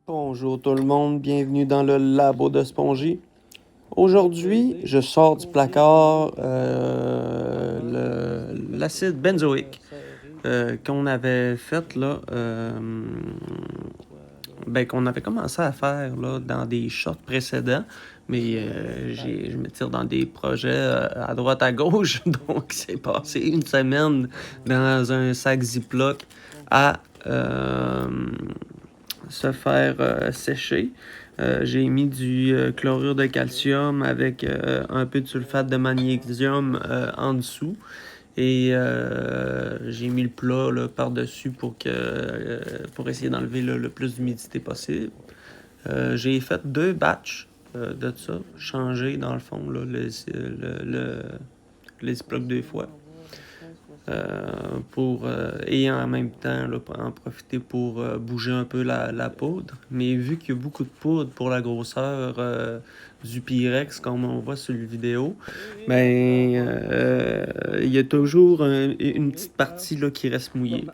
Bonjour tout le monde, bienvenue dans le labo de Spongy. Aujourd'hui, je sors du placard l'acide benzoïque qu'on avait fait là, qu'on avait commencé à faire là, dans des shorts précédents, mais je me tire dans des projets à droite à gauche, donc c'est passé une semaine dans un sac Ziploc à se faire sécher. J'ai mis du chlorure de calcium avec un peu de sulfate de magnésium en dessous. Et j'ai mis le plat là, par-dessus pour essayer d'enlever le plus d'humidité possible. J'ai fait 2 batchs de ça, changé dans le fond là, les Ziplocs 2 fois. Et en même temps là, en profiter pour bouger un peu la poudre. Mais vu qu'il y a beaucoup de poudre pour la grosseur du Pyrex, comme on voit sur la vidéo, il y a toujours une petite partie là, qui reste mouillée.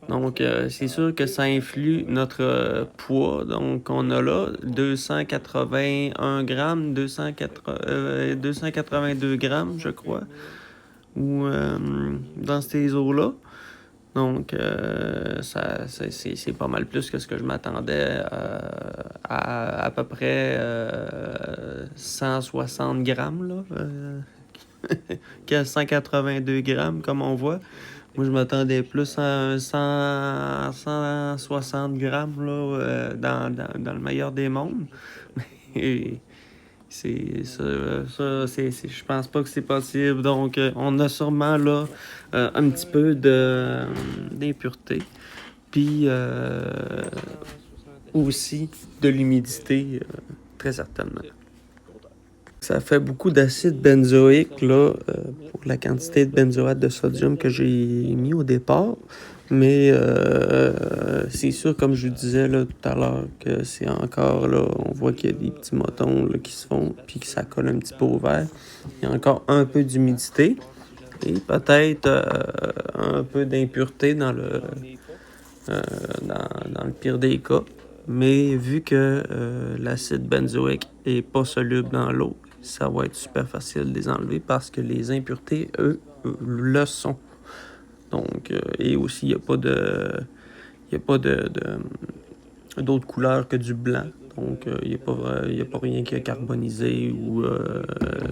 Donc, c'est sûr que ça influe notre poids. Donc, on a là 281 grammes, 282 grammes, je crois, ou dans ces eaux-là. Donc, c'est pas mal plus que ce que je m'attendais à peu près 160 grammes, là, que 182 grammes, comme on voit. Moi, je m'attendais plus à 160 grammes là, dans le meilleur des mondes. Et je pense pas que c'est possible. Donc, on a sûrement là un petit peu d'impureté. Puis aussi de l'humidité, très certainement. Ça fait beaucoup d'acide benzoïque là, pour la quantité de benzoate de sodium que j'ai mis au départ. Mais c'est sûr, comme je vous disais là, tout à l'heure, que c'est encore là, on voit qu'il y a des petits motons là, qui se font, puis que ça colle un petit peu au verre. Il y a encore un peu d'humidité et peut-être un peu d'impureté dans le pire des cas. Mais vu que l'acide benzoïque est pas soluble dans l'eau, ça va être super facile de les enlever parce que les impuretés, eux, le sont. Donc, et aussi, il n'y a pas d'autre couleur que du blanc. Donc, il n'y a pas rien qui est carbonisé ou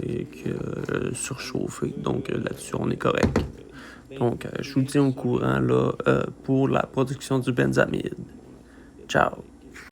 qui est surchauffé. Donc, là-dessus, on est correct. Donc, je vous tiens au courant là, pour la production du benzamide. Ciao!